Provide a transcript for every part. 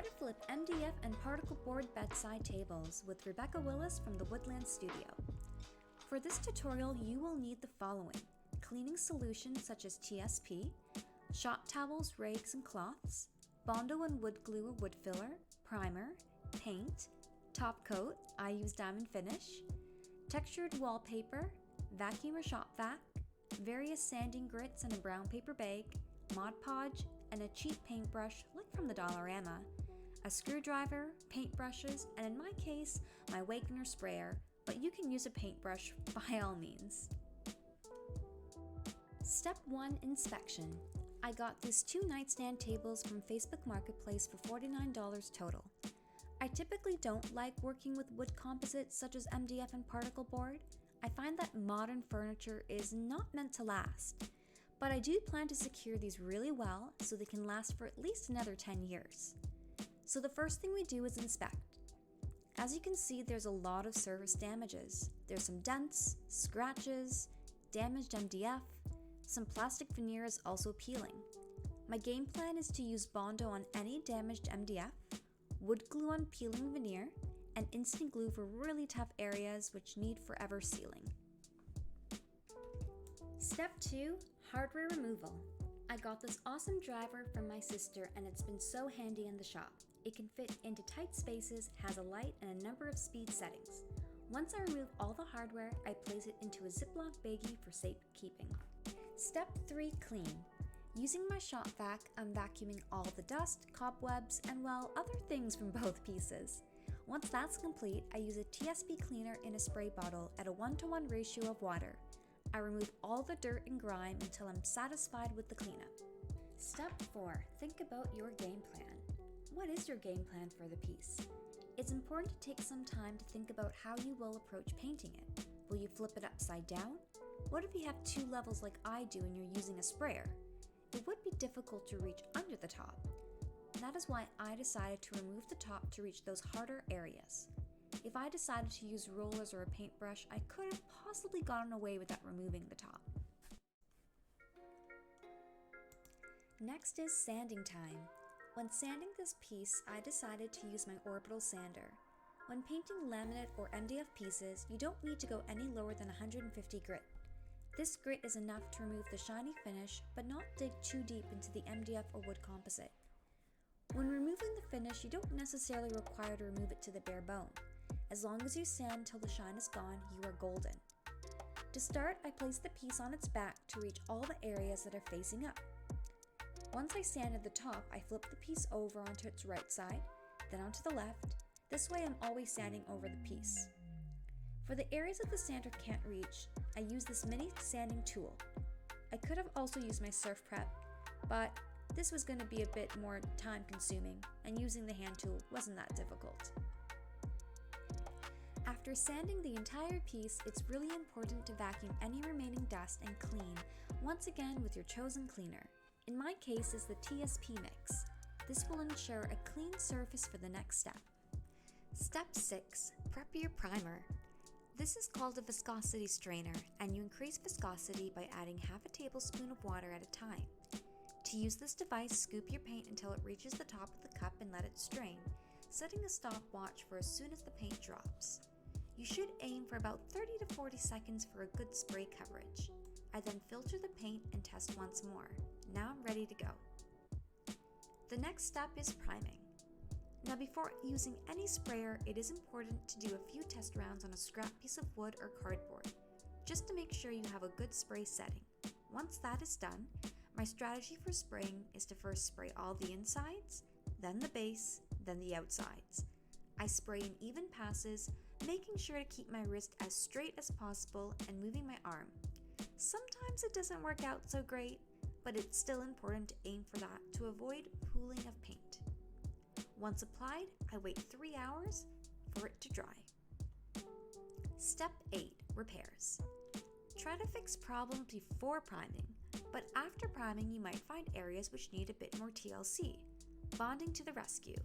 Try to flip MDF and particle board bedside tables with Rebecca Willis from the Woodland Studio. For this tutorial, you will need the following: cleaning solutions such as TSP, shop towels, rags, and cloths, bondo and wood glue or wood filler, primer, paint, top coat, I use diamond finish, textured wallpaper, vacuum or shop vac, various sanding grits in a brown paper bag, Mod Podge, and a cheap paintbrush like from the Dollarama, a screwdriver, paintbrushes, and in my case, my Wagner sprayer, but you can use a paintbrush by all means. Step 1. Inspection. I got these 2 nightstand tables from Facebook Marketplace for $49 total. I typically don't like working with wood composites such as MDF and particle board. I find that modern furniture is not meant to last, but I do plan to secure these really well so they can last for at least another 10 years. So the first thing we do is inspect. As you can see, there's a lot of surface damages. There's some dents, scratches, damaged MDF, some plastic veneer is also peeling. My game plan is to use bondo on any damaged MDF, wood glue on peeling veneer, and instant glue for really tough areas which need forever sealing. Step 2. Hardware removal. I got this awesome driver from my sister and it's been so handy in the shop. It can fit into tight spaces, has a light, and a number of speed settings. Once I remove all the hardware, I place it into a Ziploc baggie for safekeeping. Step 3. Clean. Using my shop vac, I'm vacuuming all the dust, cobwebs, and well, other things from both pieces. Once that's complete, I use a TSP cleaner in a spray bottle at a 1:1 ratio of water. I remove all the dirt and grime until I'm satisfied with the cleanup. Step 4. Think about your game plan. What is your game plan for the piece? It's important to take some time to think about how you will approach painting it. Will you flip it upside down? What if you have 2 levels like I do and you're using a sprayer? It would be difficult to reach under the top. That is why I decided to remove the top to reach those harder areas. If I decided to use rollers or a paintbrush, I could have possibly gotten away without removing the top. Next is sanding time. When sanding this piece, I decided to use my orbital sander. When painting laminate or MDF pieces, you don't need to go any lower than 150 grit. This grit is enough to remove the shiny finish, but not dig too deep into the MDF or wood composite. When removing the finish, you don't necessarily require to remove it to the bare bone. As long as you sand till the shine is gone, you are golden. To start, I place the piece on its back to reach all the areas that are facing up. Once I sanded the top, I flip the piece over onto its right side, then onto the left. This way I'm always sanding over the piece. For the areas that the sander can't reach, I use this mini sanding tool. I could have also used my surf prep, but this was going to be a bit more time consuming, and using the hand tool wasn't that difficult. After sanding the entire piece, it's really important to vacuum any remaining dust and clean, once again with your chosen cleaner. In my case is the TSP mix. This will ensure a clean surface for the next step. Step 6. Prep your primer. This is called a viscosity strainer, and you increase viscosity by adding half a tablespoon of water at a time. To use this device, scoop your paint until it reaches the top of the cup and let it strain, setting a stopwatch for as soon as the paint drops. You should aim for about 30 to 40 seconds for a good spray coverage. I then filter the paint and test once more. Now I'm ready to go. The next step is priming. Now before using any sprayer, it is important to do a few test rounds on a scrap piece of wood or cardboard, just to make sure you have a good spray setting. Once that is done, my strategy for spraying is to first spray all the insides, then the base, then the outsides. I spray in even passes, making sure to keep my wrist as straight as possible and moving my arm. Sometimes it doesn't work out so great, but it's still important to aim for that to avoid pooling of paint. Once applied, I wait 3 hours for it to dry. Step 8. Repairs. Try to fix problems before priming, but after priming you might find areas which need a bit more TLC. Bonding to the rescue.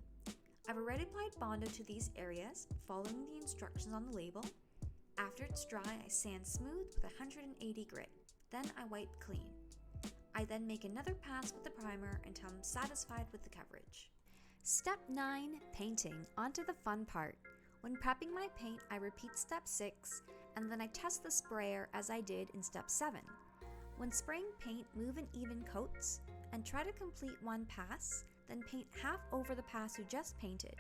I've already applied bondo to these areas, following the instructions on the label. After it's dry, I sand smooth with 180 grit, then I wipe clean. I then make another pass with the primer until I'm satisfied with the coverage. Step 9, painting. Onto the fun part. When prepping my paint, I repeat step 6, and then I test the sprayer as I did in step 7. When spraying paint, move in even coats, and try to complete one pass, then paint half over the pass you just painted.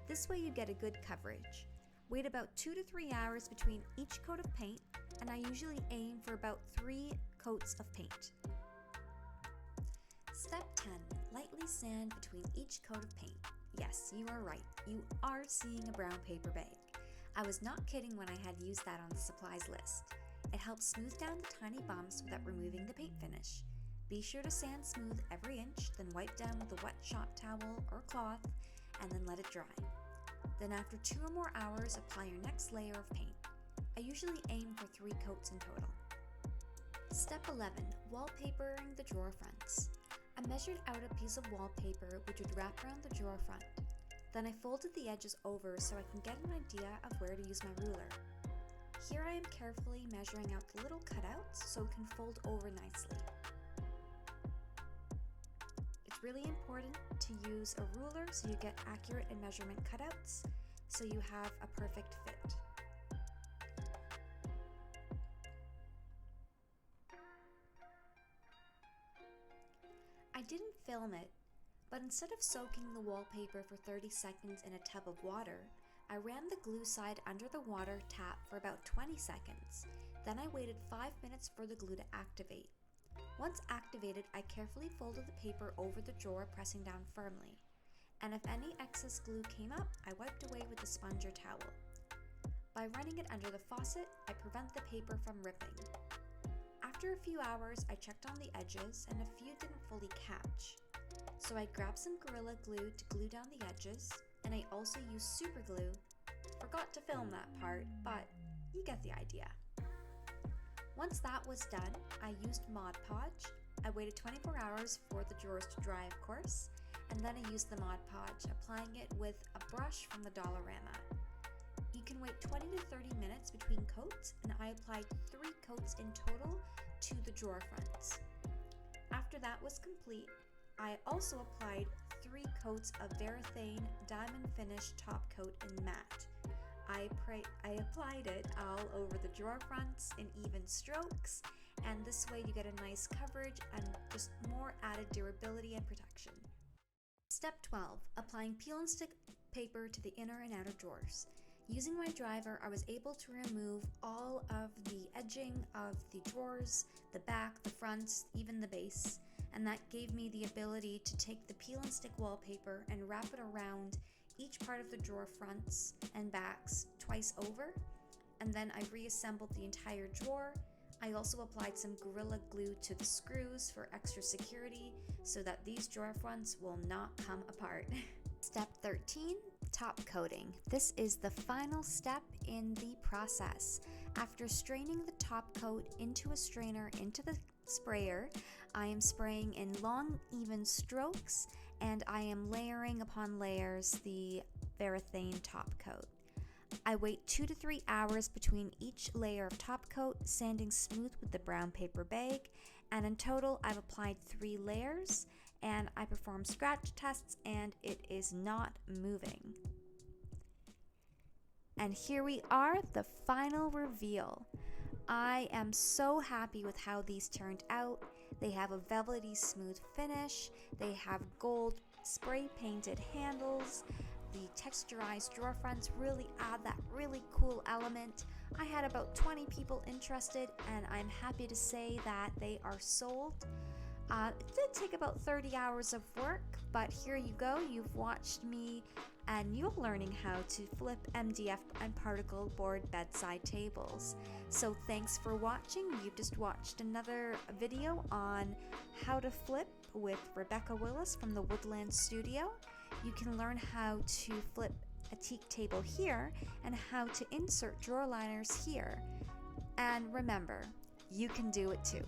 This way you get a good coverage. Wait about 2 to 3 hours between each coat of paint, and I usually aim for about 3 coats of paint. Step 10. Lightly sand between each coat of paint. Yes, you are right. You are seeing a brown paper bag. I was not kidding when I had used that on the supplies list. It helps smooth down the tiny bumps without removing the paint finish. Be sure to sand smooth every inch, then wipe down with a wet shop towel or cloth, and then let it dry. Then after 2 or more hours, apply your next layer of paint. I usually aim for 3 coats in total. Step 11. Wallpapering the drawer fronts. I measured out a piece of wallpaper which would wrap around the drawer front. Then I folded the edges over so I can get an idea of where to use my ruler. Here I am carefully measuring out the little cutouts so it can fold over nicely. It's really important to use a ruler so you get accurate and measurement cutouts so you have a perfect fit. I didn't film it, but instead of soaking the wallpaper for 30 seconds in a tub of water, I ran the glue side under the water tap for about 20 seconds. Then I waited 5 minutes for the glue to activate. Once activated, I carefully folded the paper over the drawer, pressing down firmly. And if any excess glue came up, I wiped away with a sponge or towel. By running it under the faucet, I prevent the paper from ripping. After a few hours, I checked on the edges and a few didn't fully catch. So I grabbed some Gorilla Glue to glue down the edges, and I also used super glue. Forgot to film that part, but you get the idea. Once that was done, I used Mod Podge. I waited 24 hours for the drawers to dry, of course, and then I used the Mod Podge, applying it with a brush from the Dollarama. You can wait 20 to 30 minutes between coats, and I applied 3 coats in total to the drawer fronts. After that was complete, I also applied 3 coats of varathane diamond finish top coat in matte. I applied it all over the drawer fronts in even strokes, and this way you get a nice coverage and just more added durability and protection. Step 12. Applying peel and stick paper to the inner and outer drawers. Using my driver, I was able to remove all of the edging of the drawers, the back, the fronts, even the base, and that gave me the ability to take the peel and stick wallpaper and wrap it around each part of the drawer fronts and backs twice over, and then I reassembled the entire drawer. I also applied some Gorilla Glue to the screws for extra security so that these drawer fronts will not come apart. Step 13. Top coating. This is the final step in the process. After straining the top coat into a strainer into the sprayer, I am spraying in long, even strokes, and I am layering upon layers the varathane top coat. I wait 2 to 3 hours between each layer of top coat, sanding smooth with the brown paper bag, and in total I've applied 3 layers, and I perform scratch tests and it is not moving. And here we are, the final reveal. I am so happy with how these turned out. They have a velvety smooth finish, they have gold spray painted handles, the texturized drawer fronts really add that really cool element. I had about 20 people interested and I'm happy to say that they are sold. It did take about 30 hours of work, but here you go. You've watched me and you're learning how to flip MDF and particle board bedside tables. So thanks for watching. You've just watched another video on how to flip with Rebecca Willis from the Woodland Studio. You can learn how to flip a teak table here and how to insert drawer liners here. And remember, you can do it too.